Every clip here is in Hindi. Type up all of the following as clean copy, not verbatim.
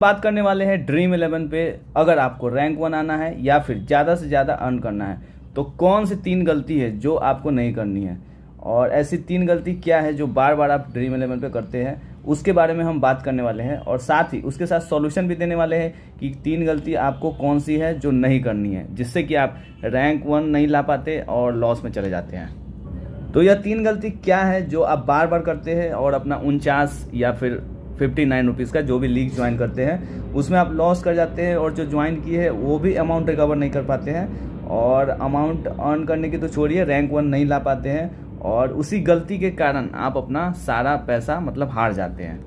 बात करने वाले हैं ड्रीम 11 पे। अगर आपको रैंक 1 आना है या फिर ज़्यादा से ज़्यादा अर्न करना है तो कौन सी 3 गलती है जो आपको नहीं करनी है, और ऐसी 3 गलती क्या है जो बार बार आप ड्रीम 11 पे करते हैं, उसके बारे में हम बात करने वाले हैं। और साथ ही उसके साथ सॉल्यूशन भी देने वाले हैं कि 3 गलती आपको कौन सी है जो नहीं करनी है, जिससे कि आप रैंक 1 नहीं ला पाते और लॉस में चले जाते हैं। तो यह 3 गलती क्या है जो आप बार बार करते हैं और अपना 49 या फिर 59 रुपीज़ का जो भी लीग ज्वाइन करते हैं उसमें आप लॉस कर जाते हैं, और जो ज्वाइन किए हैं वो भी अमाउंट रिकवर नहीं कर पाते हैं, और अमाउंट अर्न करने की तो छोड़िए रैंक 1 नहीं ला पाते हैं, और उसी गलती के कारण आप अपना सारा पैसा हार जाते हैं।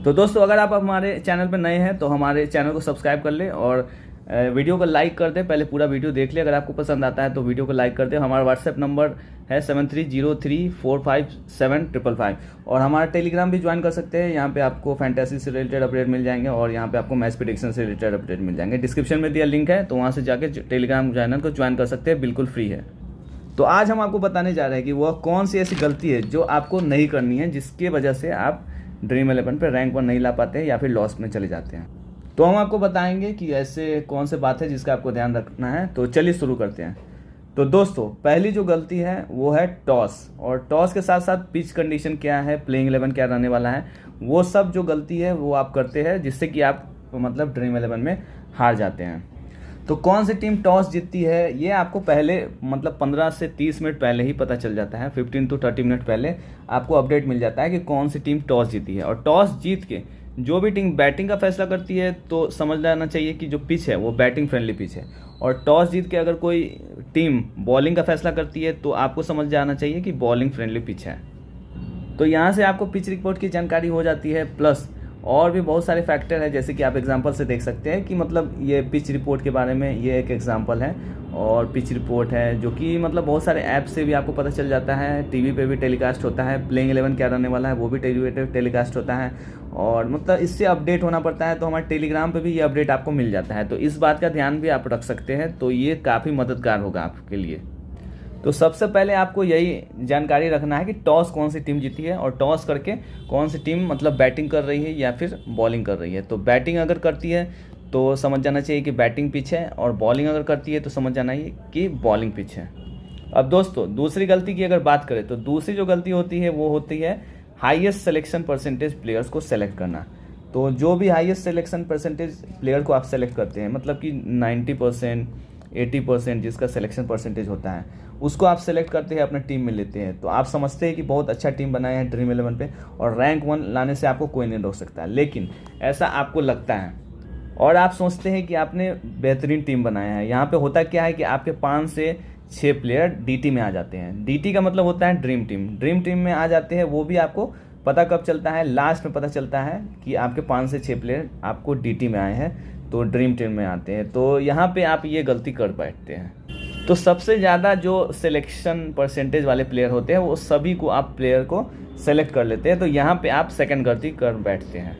तो दोस्तों, अगर आप हमारे चैनल पर नए हैं तो हमारे चैनल को सब्सक्राइब कर ले और वीडियो को लाइक कर दे। पहले पूरा वीडियो देख ले, अगर आपको पसंद आता है तो वीडियो को लाइक कर दे। हमारा व्हाट्सएप नंबर है 7303457555, और हमारा टेलीग्राम भी ज्वाइन कर सकते हैं। यहाँ पे आपको फैंटेसी से रिलेटेड अपडेट मिल जाएंगे और यहाँ पे आपको मैच प्रेडिक्शन से रिलेटेड अपडेट मिल जाएंगे। डिस्क्रिप्शन में दिया लिंक है, तो वहाँ से जाके टेलीग्राम चैनल को ज्वाइन कर सकते हैं, बिल्कुल फ्री है। तो आज हम आपको बताने जा रहे हैं कि वह कौन सी ऐसी गलती है जो आपको नहीं करनी है, जिसके वजह से आप ड्रीम 11 पर रैंक 1 नहीं ला पाते हैं या फिर लॉस में चले जाते हैं। तो हम आपको बताएंगे कि ऐसे कौन से बात है जिसका आपको ध्यान रखना है। तो चलिए शुरू करते हैं। तो दोस्तों, पहली जो गलती है वो है टॉस, और टॉस के साथ साथ पिच कंडीशन क्या है, प्लेइंग 11 क्या रहने वाला है, वो सब जो गलती है वो आप करते हैं, जिससे कि आप ड्रीम 11 में हार जाते हैं। तो कौन सी टीम टॉस जीतती है ये आपको पहले 15 से 30 मिनट पहले ही पता चल जाता है। 15 to 30 मिनट पहले आपको अपडेट मिल जाता है कि कौन सी टीम टॉस जीती है। और टॉस जीत के जो भी टीम बैटिंग का फैसला करती है तो समझ लेना चाहिए कि जो पिच है वो बैटिंग फ्रेंडली पिच है। और टॉस जीत के अगर कोई टीम बॉलिंग का फैसला करती है तो आपको समझ जाना चाहिए कि बॉलिंग फ्रेंडली पिच है। तो यहाँ से आपको पिच रिपोर्ट की जानकारी हो जाती है, प्लस और भी बहुत सारे फैक्टर है, जैसे कि आप एग्जांपल से देख सकते हैं कि ये पिच रिपोर्ट के बारे में ये एक एग्जांपल है। और पिच रिपोर्ट है जो कि बहुत सारे ऐप से भी आपको पता चल जाता है, टीवी पे भी टेलीकास्ट होता है, प्लेइंग 11 क्या रहने वाला है वो भी टीवी पे टेलीकास्ट होता है, और इससे अपडेट होना पड़ता है। तो हमारे टेलीग्राम पे भी ये अपडेट आपको मिल जाता है, तो इस बात का ध्यान भी आप रख सकते हैं। तो ये काफ़ी मददगार होगा आपके लिए। तो सबसे पहले आपको यही जानकारी रखना है कि टॉस कौन सी टीम जीती है, और टॉस करके कौन सी टीम बैटिंग कर रही है या फिर बॉलिंग कर रही है। तो बैटिंग अगर करती है तो समझ जाना चाहिए कि बैटिंग पिच है, और बॉलिंग अगर करती है तो समझ जाना चाहिए कि बॉलिंग पिच है। अब दोस्तों, दूसरी गलती की अगर बात करें तो दूसरी जो गलती होती है वो होती है हाईएस्ट सिलेक्शन परसेंटेज प्लेयर्स को सेलेक्ट करना। तो जो भी हाईएस्ट सिलेक्शन परसेंटेज प्लेयर को आप सेलेक्ट करते हैं, कि 90%, 80% जिसका सिलेक्शन परसेंटेज होता है, उसको आप सेलेक्ट करते हैं, अपने टीम में लेते हैं। तो आप समझते हैं कि बहुत अच्छा टीम बनाया है ड्रीम 11 पे, और रैंक 1 लाने से आपको कोई नहीं रोक सकता। लेकिन ऐसा आपको लगता है और आप सोचते हैं कि आपने बेहतरीन टीम बनाया है। यहाँ पे होता क्या है कि आपके 5 से 6 प्लेयर डीटी में आ जाते हैं। डीटी का मतलब होता है ड्रीम टीम। ड्रीम टीम में आ जाते हैं, वो भी आपको पता कब चलता है, लास्ट में पता चलता है कि आपके 5 से 6 प्लेयर आपको डीटी में आए हैं, तो ड्रीम टीम में आते हैं। तो यहाँ पे आप ये गलती कर बैठते हैं। तो सबसे ज़्यादा जो सिलेक्शन परसेंटेज वाले प्लेयर होते हैं वो सभी को आप प्लेयर को सेलेक्ट कर लेते हैं, तो यहाँ पे आप सेकंड गलती कर बैठते हैं।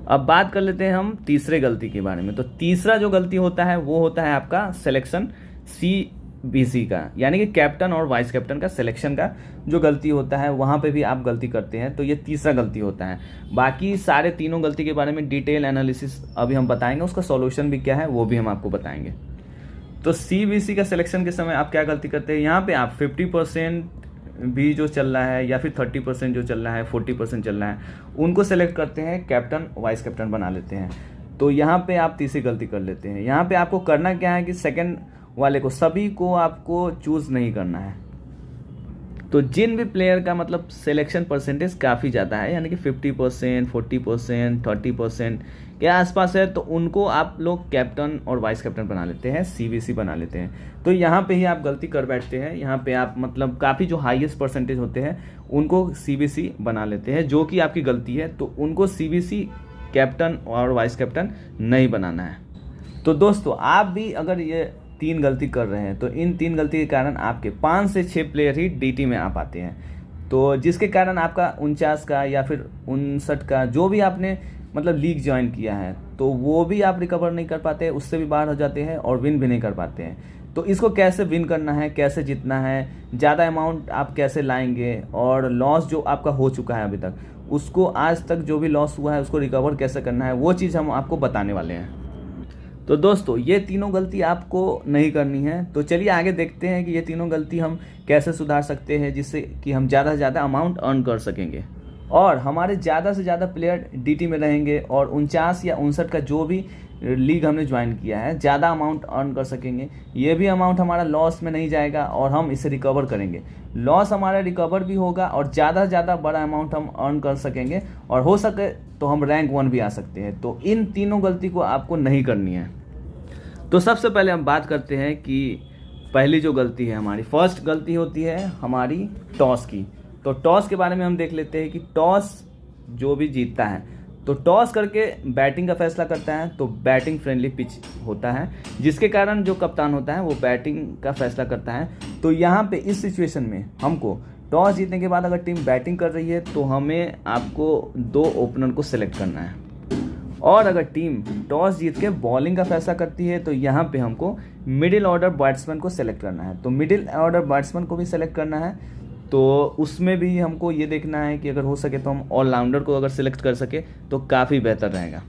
अब बात कर लेते हैं हम तीसरे गलती के बारे में। तो तीसरा जो गलती होता है वो होता है आपका सिलेक्शन CBC का, यानी कि कैप्टन और वाइस कैप्टन का सिलेक्शन का जो गलती होता है वहाँ पे भी आप गलती करते हैं। तो ये तीसरा गलती होता है। बाकी सारे तीनों गलती के बारे में डिटेल एनालिसिस अभी हम बताएंगे, उसका सॉल्यूशन भी क्या है वो भी हम आपको बताएंगे। तो CBC का सिलेक्शन के समय आप क्या गलती करते हैं, यहाँ पे आप 50% भी जो चल रहा है या फिर 30% जो चल रहा है, 40% चल रहा है, उनको सेलेक्ट करते हैं, कैप्टन वाइस कैप्टन बना लेते हैं। तो यहाँ पे आप तीसरी गलती कर लेते हैं। यहाँ पे आपको करना क्या है कि सेकंड वाले को, सभी को आपको चूज़ नहीं करना है। तो जिन भी प्लेयर का सिलेक्शन परसेंटेज काफ़ी ज़्यादा है, यानी कि 50%, 40%, 30% के आसपास है, तो उनको आप लोग कैप्टन और वाइस कैप्टन बना लेते हैं, CBC बना लेते हैं। तो यहाँ पे ही आप गलती कर बैठते हैं। यहाँ पे आप काफ़ी जो हाईएस्ट परसेंटेज होते हैं उनको CBC बना लेते हैं, जो कि आपकी गलती है। तो उनको CBC कैप्टन और वाइस कैप्टन नहीं बनाना है। तो दोस्तों, आप भी अगर ये 3 गलती कर रहे हैं तो इन 3 गलती के कारण आपके 5 से 6 प्लेयर ही DT में आ पाते हैं। तो जिसके कारण आपका 49 का या फिर 59 का जो भी आपने लीग ज्वाइन किया है, तो वो भी आप रिकवर नहीं कर पाते, उससे भी बाहर हो जाते हैं और विन भी नहीं कर पाते हैं। तो इसको कैसे विन करना है, कैसे जीतना है, ज़्यादा अमाउंट आप कैसे लाएंगे, और लॉस जो आपका हो चुका है अभी तक उसको आज तक जो भी लॉस हुआ है उसको रिकवर कैसे करना है, वो चीज़ हम आपको बताने वाले हैं। तो दोस्तों ये तीनों गलती आपको नहीं करनी है। तो चलिए आगे देखते हैं कि ये तीनों गलती हम कैसे सुधार सकते हैं, जिससे कि हम ज़्यादा से ज़्यादा अमाउंट अर्न कर सकेंगे और हमारे ज़्यादा से ज़्यादा प्लेयर डीटी में रहेंगे और 49 या 59 का जो भी लीग हमने ज्वाइन किया है ज़्यादा अमाउंट अर्न कर सकेंगे। ये भी अमाउंट हमारा लॉस में नहीं जाएगा और हम इसे रिकवर करेंगे। लॉस हमारा रिकवर भी होगा और ज़्यादा से ज़्यादा बड़ा अमाउंट हम अर्न कर सकेंगे और हो सके तो हम रैंक 1 भी आ सकते हैं। तो इन तीनों गलती को आपको नहीं करनी है। तो सबसे पहले हम बात करते हैं कि पहली जो गलती है हमारी, फर्स्ट गलती होती है हमारी टॉस की। तो टॉस के बारे में हम देख लेते हैं कि टॉस जो भी जीतता है तो टॉस करके बैटिंग का फैसला करता है। तो बैटिंग फ्रेंडली पिच होता है, जिसके कारण जो कप्तान होता है वो बैटिंग का फैसला करता है। तो यहाँ पे इस सिचुएशन में हमको टॉस जीतने के बाद अगर टीम बैटिंग कर रही है तो हमें आपको 2 ओपनर को सिलेक्ट करना है, और अगर टीम टॉस जीत के बॉलिंग का फैसला करती है तो यहाँ पे हमको मिडिल ऑर्डर बैट्समैन को सेलेक्ट करना है। तो मिडिल ऑर्डर बैट्समैन को भी सेलेक्ट करना है। तो उसमें भी हमको ये देखना है कि अगर हो सके तो हम ऑलराउंडर को अगर सिलेक्ट कर सके तो काफ़ी बेहतर रहेगा।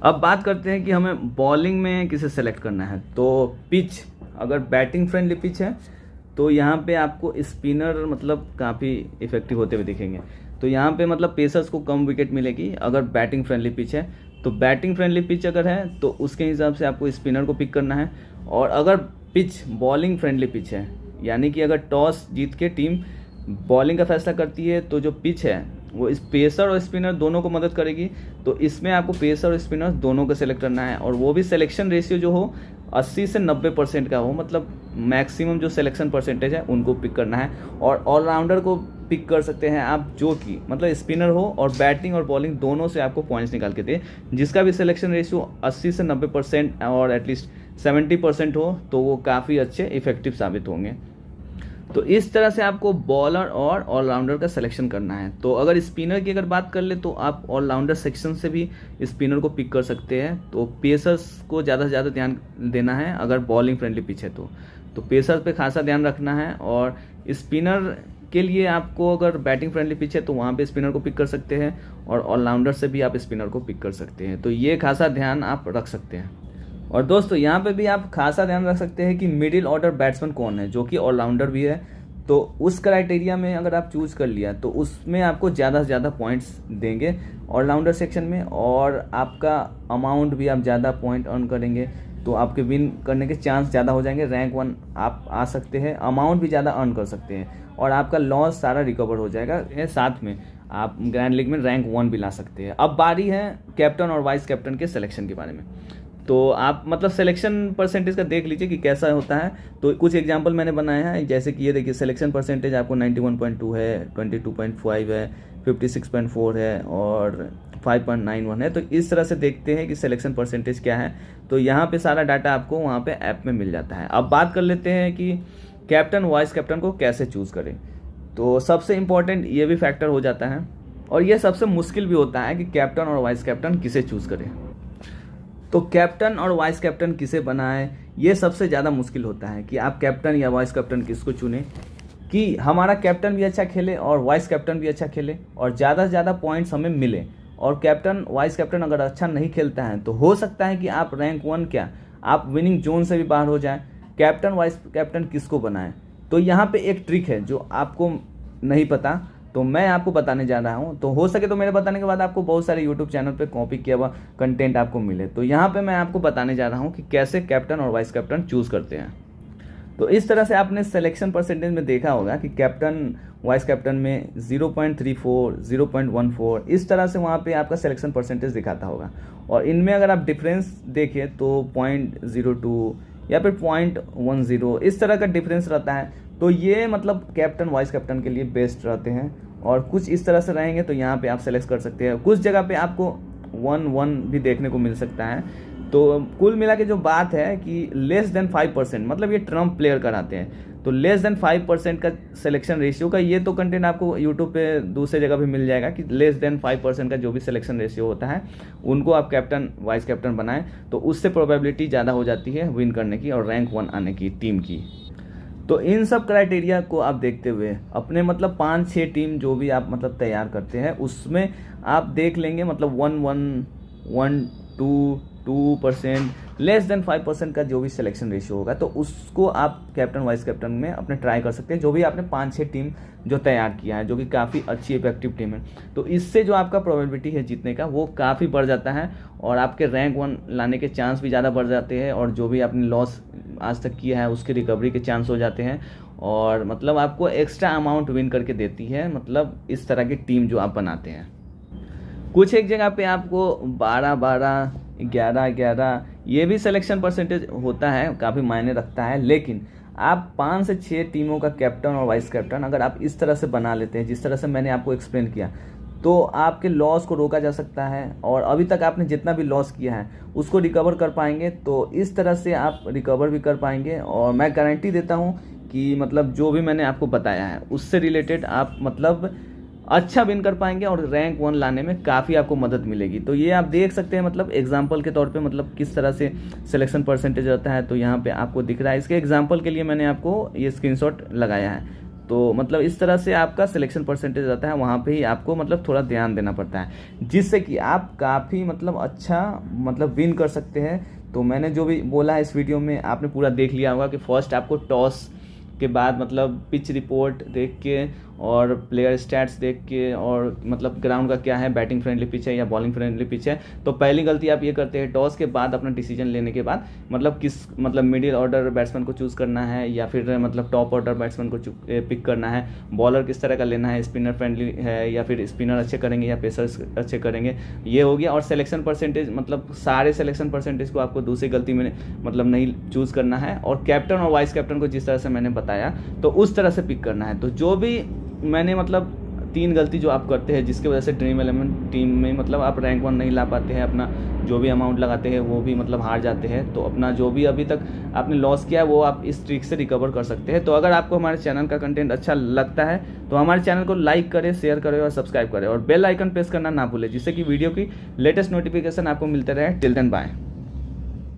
अब बात करते हैं कि हमें बॉलिंग में किसे सेलेक्ट करना है। तो पिच, अगर बैटिंग फ्रेंडली पिच है तो यहाँ पे आपको स्पिनर मतलब काफ़ी इफेक्टिव होते हुए दिखेंगे। तो यहाँ पे मतलब पेसर्स को कम विकेट मिलेगी अगर बैटिंग फ्रेंडली पिच है। तो बैटिंग फ्रेंडली पिच अगर है तो उसके हिसाब से आपको स्पिनर को पिक करना है। और अगर पिच बॉलिंग फ्रेंडली पिच है, यानी कि अगर टॉस जीत के टीम बॉलिंग का फैसला करती है तो जो पिच है वो इस पेसर और स्पिनर दोनों को मदद करेगी। तो इसमें आपको पेसर और स्पिनर दोनों को सेलेक्ट करना है, और वो भी सिलेक्शन रेशियो जो हो 80 से 90% का हो, मतलब मैक्सिमम जो सिलेक्शन परसेंटेज है उनको पिक करना है। और ऑलराउंडर को पिक कर सकते हैं आप जो कि मतलब स्पिनर हो और बैटिंग और बॉलिंग दोनों से आपको पॉइंट्स निकाल के दे, जिसका भी सिलेक्शन रेशियो 80 से 90% और एटलीस्ट 70% हो तो वो काफ़ी अच्छे इफेक्टिव साबित होंगे। तो इस तरह से आपको बॉलर और ऑलराउंडर का सिलेक्शन करना है। तो अगर स्पिनर की अगर बात कर ले तो आप ऑलराउंडर सेक्शन से भी स्पिनर को पिक कर सकते हैं। तो पेसर्स को ज़्यादा से ज़्यादा ध्यान देना है अगर बॉलिंग फ्रेंडली पिच है तो पेसर्स पे खासा ध्यान रखना है। और स्पिनर के लिए आपको अगर बैटिंग फ्रेंडली पिच है तो वहाँ पे स्पिनर को पिक कर सकते हैं, और ऑलराउंडर से भी आप स्पिनर को पिक कर सकते हैं। तो ये खासा ध्यान आप रख सकते हैं। और दोस्तों यहाँ पे भी आप खासा ध्यान रख सकते हैं कि मिडिल ऑर्डर बैट्समैन कौन है जो कि ऑलराउंडर भी है। तो उस क्राइटेरिया में अगर आप चूज़ कर लिया तो उसमें आपको ज़्यादा से ज़्यादा पॉइंट्स देंगे ऑलराउंडर सेक्शन में, और आपका अमाउंट भी आप ज़्यादा पॉइंट अर्न करेंगे तो आपके विन करने के चांस ज़्यादा हो जाएंगे। रैंक 1 आप आ सकते हैं, अमाउंट भी ज़्यादा अर्न कर सकते हैं और आपका लॉस सारा रिकवर हो जाएगा। साथ में आप ग्रैंड लीग में रैंक 1 भी ला सकते हैं। अब बारी है कैप्टन और वाइस कैप्टन के सिलेक्शन के बारे में। तो आप मतलब सिलेक्शन परसेंटेज का देख लीजिए कि कैसा होता है। तो कुछ एग्जांपल मैंने बनाया है, जैसे कि ये देखिए सिलेक्शन परसेंटेज आपको 91.2 है, 22.5 है, 56.4 है और 5.91 है। तो इस तरह से देखते हैं कि सिलेक्शन परसेंटेज क्या है। तो यहाँ पे सारा डाटा आपको वहाँ पे ऐप में मिल जाता है। अब बात कर लेते हैं कि कैप्टन वाइस कैप्टन को कैसे चूज़ करें। तो सबसे इम्पॉर्टेंट ये भी फैक्टर हो जाता है, और ये सबसे मुश्किल भी होता है कि कैप्टन और वाइस कैप्टन किसे चूज़ करें। तो कैप्टन और वाइस कैप्टन किसे बनाएं, ये सबसे ज़्यादा मुश्किल होता है कि आप कैप्टन या वाइस कैप्टन किसको चुनें कि हमारा कैप्टन भी अच्छा खेले और वाइस कैप्टन भी अच्छा खेले और ज़्यादा से ज़्यादा पॉइंट्स हमें मिले। और कैप्टन वाइस कैप्टन अगर अच्छा नहीं खेलता है तो हो सकता है कि आप रैंक 1 क्या आप विनिंग जोन से भी बाहर हो जाएं। कैप्टन वाइस कैप्टन किसको बनाएं, तो यहाँ पे एक ट्रिक है जो आपको नहीं पता, तो मैं आपको बताने जा रहा हूँ। तो हो सके तो मेरे बताने के बाद आपको बहुत सारे यूट्यूब चैनल पे कॉपी किया हुआ कंटेंट आपको मिले। तो यहाँ पे मैं आपको बताने जा रहा हूँ कि कैसे कैप्टन और वाइस कैप्टन चूज़ करते हैं। तो इस तरह से आपने सिलेक्शन परसेंटेज में देखा होगा कि कैप्टन वाइस कैप्टन में 0.34, 0.14 इस तरह से वहाँ पे आपका सिलेक्शन परसेंटेज दिखाता होगा। और इनमें अगर आप डिफरेंस देखिए तो 0.02 या फिर 0.10 इस तरह का डिफरेंस रहता है। तो ये मतलब कैप्टन वाइस कैप्टन के लिए बेस्ट रहते हैं। और कुछ इस तरह से रहेंगे तो यहाँ पे आप सेलेक्ट कर सकते हैं। कुछ जगह पे आपको 1-1 भी देखने को मिल सकता है। तो कुल मिला के जो बात है कि लेस देन 5%, मतलब ये ट्रम्प प्लेयर कराते हैं। तो लेस देन 5% का सिलेक्शन रेशियो का ये तो कंटेंट आपको यूट्यूब पे दूसरे जगह भी मिल जाएगा कि लेस देन 5% का जो भी सिलेक्शन रेशियो होता है उनको आप कैप्टन वाइस कैप्टन बनाएं, तो उससे प्रोबेबिलिटी ज़्यादा हो जाती है विन करने की और रैंक 1 आने की टीम की। तो इन सब क्राइटेरिया को आप देखते हुए अपने मतलब 5-6 टीम जो भी आप मतलब तैयार करते हैं उसमें आप देख लेंगे मतलब 2% लेस देन 5% का जो भी सिलेक्शन रेशियो होगा तो उसको आप कैप्टन वाइस कैप्टन में अपने ट्राई कर सकते हैं, जो भी आपने 5-6 टीम जो तैयार किया है जो कि काफ़ी अच्छी इफेक्टिव टीम है। तो इससे जो आपका प्रोबेबिलिटी है जीतने का वो काफ़ी बढ़ जाता है और आपके रैंक 1 लाने के चांस भी ज़्यादा बढ़ जाते हैं और जो भी आपने लॉस आज तक किया है उसकी रिकवरी के चांस हो जाते हैं और मतलब आपको एक्स्ट्रा अमाउंट विन करके देती है मतलब इस तरह की टीम जो आप बनाते हैं। कुछ एक जगह पे आपको 12-12, 11-11 ये भी सिलेक्शन परसेंटेज होता है, काफ़ी मायने रखता है, लेकिन आप 5 से 6 टीमों का कैप्टन और वाइस कैप्टन अगर आप इस तरह से बना लेते हैं जिस तरह से मैंने आपको एक्सप्लेन किया तो आपके लॉस को रोका जा सकता है और अभी तक आपने जितना भी लॉस किया है उसको रिकवर कर पाएंगे। तो इस तरह से आप रिकवर भी कर पाएंगे और मैं गारंटी देता हूँ कि मतलब जो भी मैंने आपको बताया है उससे रिलेटेड आप मतलब अच्छा विन कर पाएंगे और रैंक 1 लाने में काफ़ी आपको मदद मिलेगी। तो ये आप देख सकते हैं मतलब एग्जांपल के तौर पे मतलब किस तरह से सिलेक्शन परसेंटेज रहता है। तो यहाँ पे आपको दिख रहा है, इसके एग्जांपल के लिए मैंने आपको ये स्क्रीनशॉट लगाया है। तो मतलब इस तरह से आपका सिलेक्शन परसेंटेज रहता है, वहाँ पे ही आपको मतलब थोड़ा ध्यान देना पड़ता है जिससे कि आप काफ़ी मतलब अच्छा मतलब विन कर सकते हैं। तो मैंने जो भी बोला है इस वीडियो में आपने पूरा देख लिया होगा कि फर्स्ट आपको टॉस के बाद मतलब पिच रिपोर्ट देख के और प्लेयर स्टैट्स देख के और मतलब ग्राउंड का क्या है, बैटिंग फ्रेंडली पिच है या बॉलिंग फ्रेंडली पिच है। तो पहली गलती आप ये करते हैं टॉस के बाद अपना डिसीजन लेने के बाद मतलब किस मतलब मिडिल ऑर्डर बैट्समैन को चूज़ करना है या फिर मतलब टॉप ऑर्डर बैट्समैन को पिक करना है, बॉलर किस तरह का लेना है, स्पिनर फ्रेंडली है या फिर स्पिनर अच्छे करेंगे या पेसर्स अच्छे करेंगे, ये हो गया। और सिलेक्शन परसेंटेज मतलब सारे सिलेक्शन परसेंटेज को आपको दूसरी गलती में मतलब नहीं चूज़ करना है और कैप्टन और वाइस कैप्टन को जिस तरह से मैंने बताया तो उस तरह से पिक करना है। तो जो भी मैंने मतलब 3 गलती जो आप करते हैं जिसकी वजह से ड्रीम 11 टीम में मतलब आप रैंक 1 नहीं ला पाते हैं, अपना जो भी अमाउंट लगाते हैं वो भी मतलब हार जाते हैं। तो अपना जो भी अभी तक आपने लॉस किया है वो आप इस ट्रिक से रिकवर कर सकते हैं। तो अगर आपको हमारे चैनल का कंटेंट अच्छा लगता है तो हमारे चैनल को लाइक करें, शेयर करें और सब्सक्राइब करें और बेल आइकन प्रेस करना ना भूलें जिससे कि वीडियो की लेटेस्ट नोटिफिकेशन आपको मिलते रहे। Till then bye.